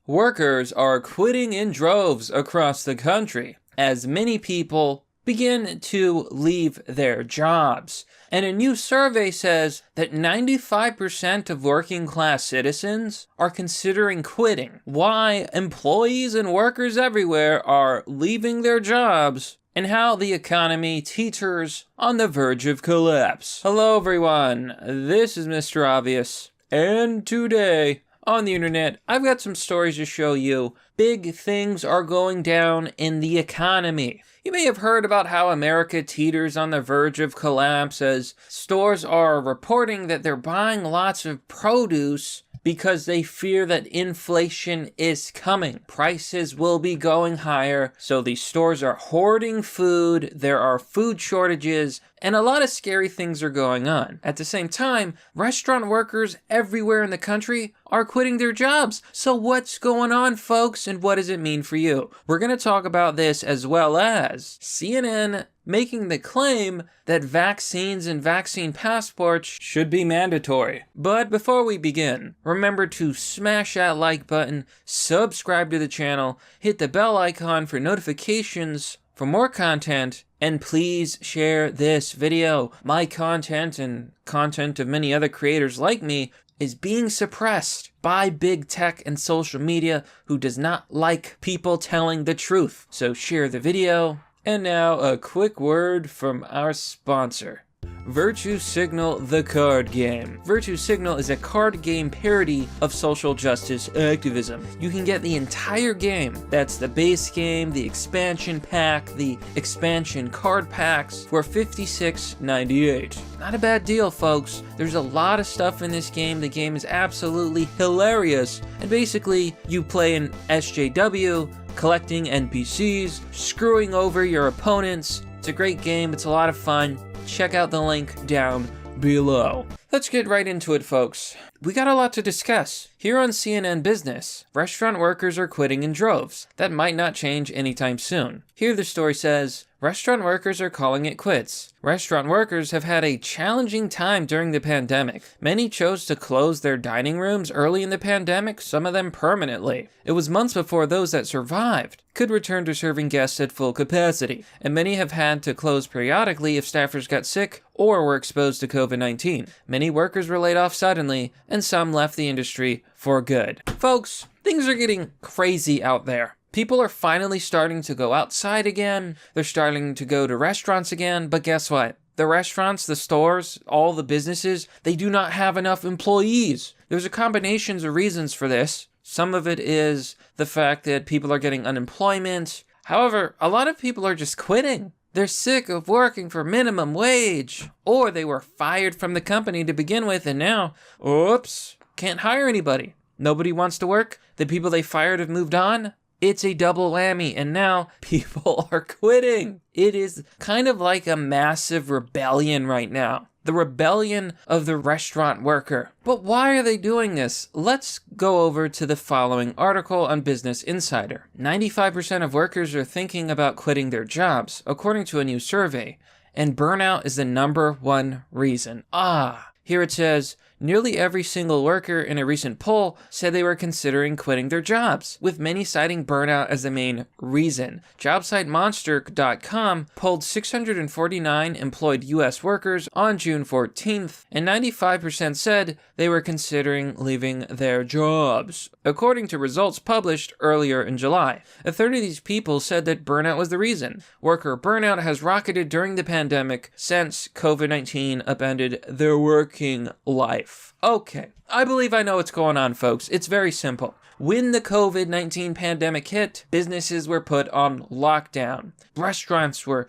Workers are quitting in droves across the country as many people begin to leave their jobs. And a new survey says that 95% of working class citizens are considering quitting. Why employees and workers everywhere are leaving their jobs, and how the economy teeters on the verge of collapse. Hello everyone, this is Mr. Obvious, and today on the internet, I've got some stories to show you. Big things are going down in the economy. You may have heard about how America teeters on the verge of collapse as stores are reporting that they're buying lots of produce because they fear that inflation is coming. Prices will be going higher, so these stores are hoarding food, there are food shortages, and a lot of scary things are going on. At the same time, restaurant workers everywhere in the country are quitting their jobs. So what's going on, folks, and what does it mean for you? We're gonna talk about this, as well as CNN making the claim that vaccines and vaccine passports should be mandatory. But before we begin, remember to smash that like button, subscribe to the channel, hit the bell icon for notifications for more content, and please share this video. My content and content of many other creators like me is being suppressed by big tech and social media who does not like people telling the truth. So share the video. And now a quick word from our sponsor. Virtue Signal, the card game. Virtue Signal is a card game parody of social justice activism. You can get the entire game. That's the base game, the expansion pack, the expansion card packs for $56.98. Not a bad deal, folks. There's a lot of stuff in this game. The game is absolutely hilarious. And basically, you play an SJW, collecting NPCs, screwing over your opponents. It's a great game. It's a lot of fun. Check out the link down below. Let's get right into it, folks. We got a lot to discuss. Here on CNN Business, restaurant workers are quitting in droves. That might not change anytime soon. Here the story says, restaurant workers are calling it quits. Restaurant workers have had a challenging time during the pandemic. Many chose to close their dining rooms early in the pandemic, some of them permanently. It was months before those that survived could return to serving guests at full capacity, and many have had to close periodically if staffers got sick or were exposed to COVID-19. Many workers were laid off suddenly, and some left the industry for good. Folks, things are getting crazy out there. People are finally starting to go outside again. They're starting to go to restaurants again. But guess what? The restaurants, the stores, all the businesses, they do not have enough employees. There's a combination of reasons for this. Some of it is the fact that people are getting unemployment. However, a lot of people are just quitting. They're sick of working for minimum wage. Or they were fired from the company to begin with and now, oops, can't hire anybody. Nobody wants to work. The people they fired have moved on. It's a double whammy, and now people are quitting. It is kind of like a massive rebellion right now. The rebellion of the restaurant worker. But why are they doing this? Let's go over to the following article on Business Insider. 95% of workers are thinking about quitting their jobs, according to a new survey, and burnout is the #1 reason. Here it says, nearly every single worker in a recent poll said they were considering quitting their jobs, with many citing burnout as the main reason. JobSiteMonster.com polled 649 employed U.S. workers on June 14th, and 95% said they were considering leaving their jobs. According to results published earlier in July, a third of these people said that burnout was the reason. Worker burnout has rocketed during the pandemic since COVID-19 upended their working life. Okay, I believe I know what's going on, folks. It's very simple. When the COVID-19 pandemic hit, businesses were put on lockdown. Restaurants were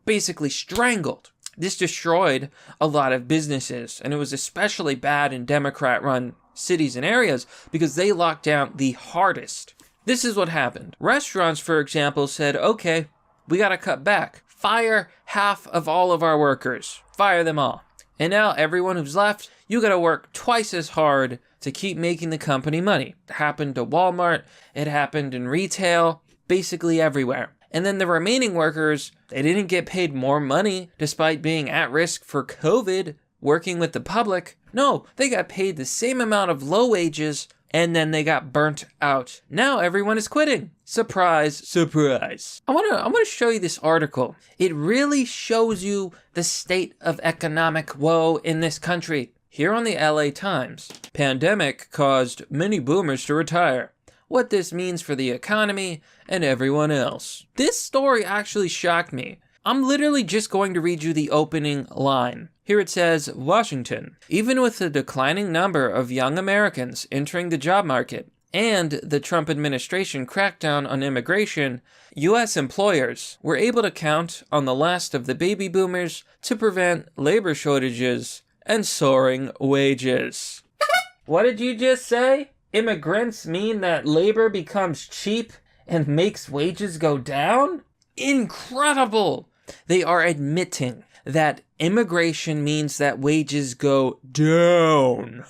basically strangled. This destroyed a lot of businesses, and it was especially bad in Democrat-run cities and areas because they locked down the hardest. This is what happened. Restaurants, for example, said, okay, we gotta cut back. Fire half of all of our workers. Fire them all. And now everyone who's left, you gotta work twice as hard to keep making the company money. It happened to Walmart, it happened in retail, basically everywhere. And then the remaining workers, they didn't get paid more money despite being at risk for COVID, working with the public. No, they got paid the same amount of low wages and then they got burnt out. Now everyone is quitting. Surprise, surprise. I want to show you this article. It really shows you the state of economic woe in this country. Here on the LA Times, pandemic caused many boomers to retire. What this means for the economy and everyone else. This story actually shocked me. I'm literally just going to read you the opening line. Here it says, Washington, even with the declining number of young Americans entering the job market and the Trump administration crackdown on immigration, U.S. employers were able to count on the last of the baby boomers to prevent labor shortages and soaring wages. What did you just say? Immigrants mean that labor becomes cheap and makes wages go down? Incredible! They are admitting that immigration means that wages go down.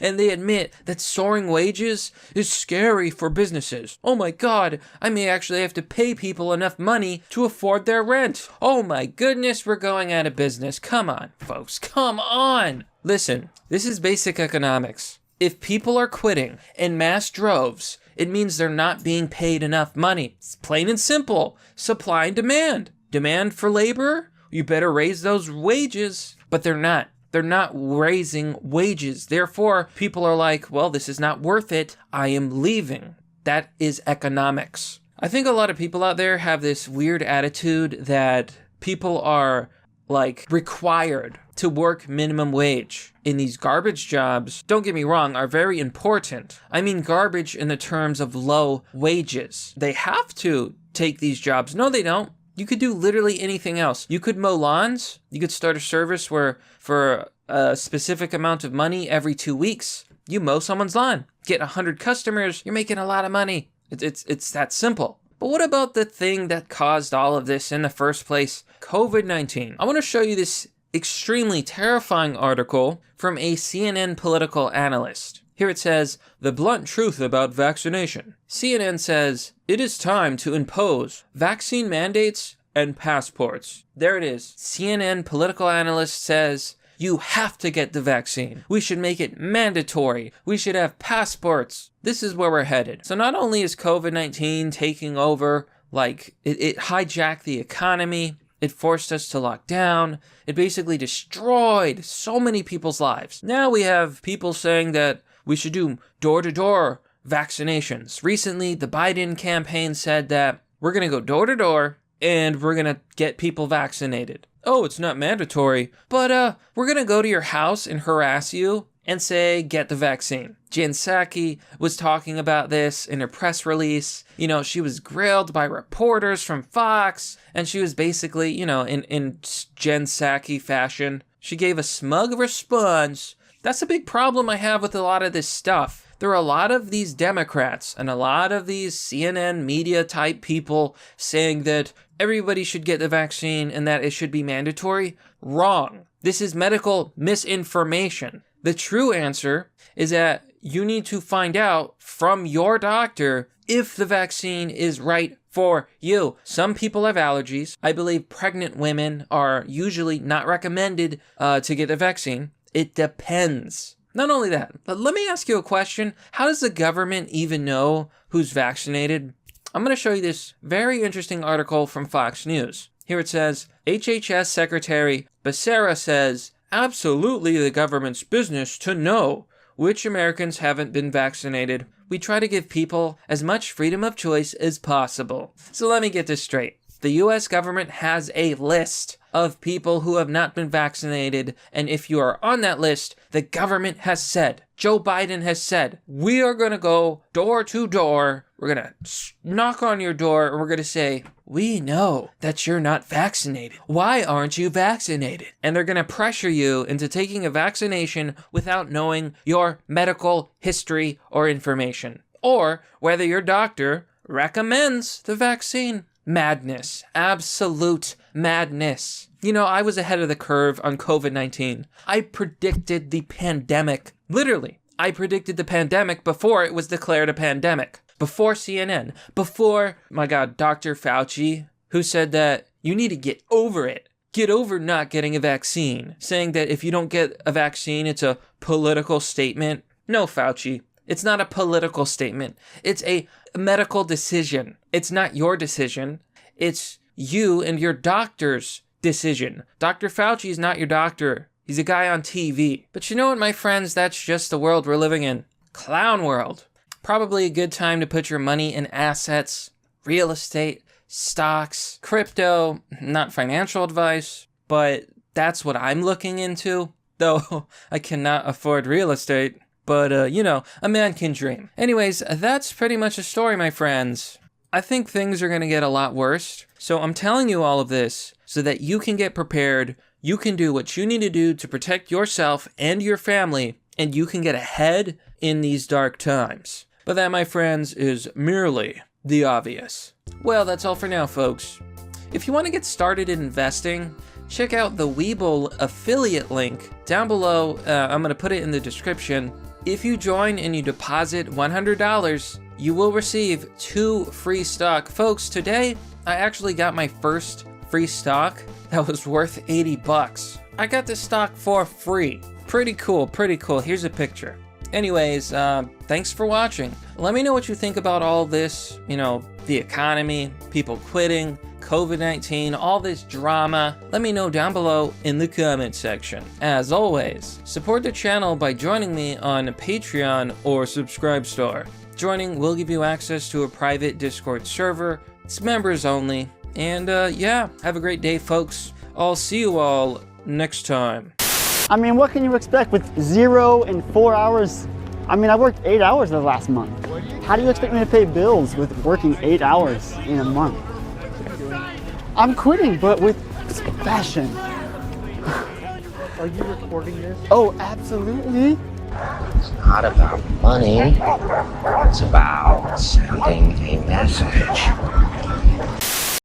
And they admit that soaring wages is scary for businesses. Oh my God, I may actually have to pay people enough money to afford their rent. Oh my goodness, we're going out of business. Come on, folks, come on. Listen, this is basic economics. If people are quitting in mass droves, it means they're not being paid enough money. It's plain and simple. Supply and demand. Demand for labor, you better raise those wages. But they're not. They're not raising wages. Therefore, people are like, well, this is not worth it. I am leaving. That is economics. I think a lot of people out there have this weird attitude that people are like required to work minimum wage. In these garbage jobs, don't get me wrong, are very important. I mean garbage in the terms of low wages. They have to take these jobs. No, they don't. You could do literally anything else. You could mow lawns. You could start a service where for a specific amount of money every 2 weeks, you mow someone's lawn. Get 100 customers, you're making a lot of money. It's that simple. But what about the thing that caused all of this in the first place? COVID-19. I want to show you this extremely terrifying article from a CNN political analyst. Here it says, the blunt truth about vaccination. CNN says, it is time to impose vaccine mandates and passports. There it is. CNN political analyst says, you have to get the vaccine. We should make it mandatory. We should have passports. This is where we're headed. So not only is COVID-19 taking over, like it hijacked the economy, it forced us to lock down. It basically destroyed so many people's lives. Now we have people saying that we should do door-to-door vaccinations. Recently, the Biden campaign said that we're going to go door-to-door and we're going to get people vaccinated. Oh, it's not mandatory, but we're going to go to your house and harass you and say, get the vaccine. Psaki was talking about this in her press release. You know, she was grilled by reporters from Fox, and she was basically, you know, in Psaki fashion, she gave a smug response. That's a big problem I have with a lot of this stuff. There are a lot of these Democrats and a lot of these CNN media type people saying that everybody should get the vaccine and that it should be mandatory. Wrong. This is medical misinformation. The true answer is that you need to find out from your doctor if the vaccine is right for you. Some people have allergies. I believe pregnant women are usually not recommended to get the vaccine. It depends. Not only that, but let me ask you a question. How does the government even know who's vaccinated? I'm going to show you this very interesting article from Fox News. Here it says, HHS Secretary Becerra says, absolutely the government's business to know which Americans haven't been vaccinated. We try to give people as much freedom of choice as possible. So let me get this straight. The U.S. government has a list of people who have not been vaccinated, and if you are on that list, the government has said, Joe Biden has said, we are going to go door to door, we're going to knock on your door, and we're going to say, we know that you're not vaccinated. Why aren't you vaccinated? And they're going to pressure you into taking a vaccination without knowing your medical history or information, or whether your doctor recommends the vaccine. Madness. Absolute madness. You know, I was ahead of the curve on COVID-19. I predicted the pandemic. Literally, I predicted the pandemic before it was declared a pandemic. Before CNN. Before, my God, Dr. Fauci, who said that you need to get over it. Get over not getting a vaccine. Saying that if you don't get a vaccine, it's a political statement. No, Fauci. It's not a political statement. It's a medical decision. It's not your decision. It's you and your doctor's decision. Dr. Fauci is not your doctor. He's a guy on TV. But you know what, my friends? That's just the world we're living in. Clown world. Probably a good time to put your money in assets, real estate, stocks, crypto. Not financial advice, but that's what I'm looking into. Though I cannot afford real estate. But, you know, a man can dream. Anyways, that's pretty much the story, my friends. I think things are going to get a lot worse. So I'm telling you all of this so that you can get prepared. You can do what you need to do to protect yourself and your family. And you can get ahead in these dark times. But that, my friends, is merely the obvious. Well, that's all for now, folks. If you want to get started in investing, check out the Webull affiliate link down below. I'm going to put it in the description. If you join and you deposit $100, you will receive 2 free stock. Folks, today I actually got my first free stock that was worth 80 bucks. I got this stock for free. Pretty cool, pretty cool. Here's a picture. Anyways, thanks for watching. Let me know what you think about all this, you know, the economy, people quitting, COVID-19, all this drama. Let me know down below in the comment section. As always, support the channel by joining me on Patreon or Subscribestar. Joining will give you access to a private Discord server. It's members only. And yeah, have a great day, folks. I'll see you all next time. I mean, what can you expect with 0 and 4 hours? I mean, I worked 8 hours the last month. How do you expect me to pay bills with working 8 hours in a month? I'm quitting, but with passion. Are you recording this? Oh, absolutely. It's not about money. It's about sending a message.